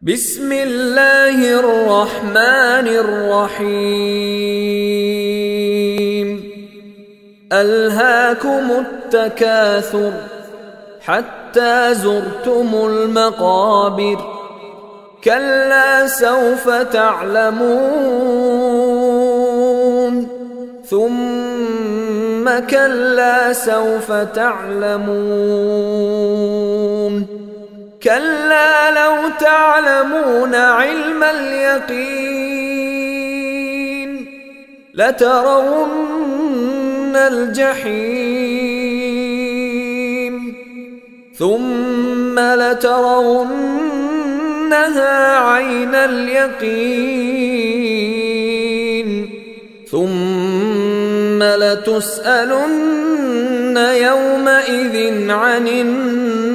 بسم الله الرحمن الرحيم ألهاكم التكاثر حتى زرتم المقابر كلا سوف تعلمون ثم كلا سوف تعلمون كلا لو تعلمون علم اليقين لترون الجحيم ثم لترونها عين اليقين ثم لتسألن يومئذ عن النعيم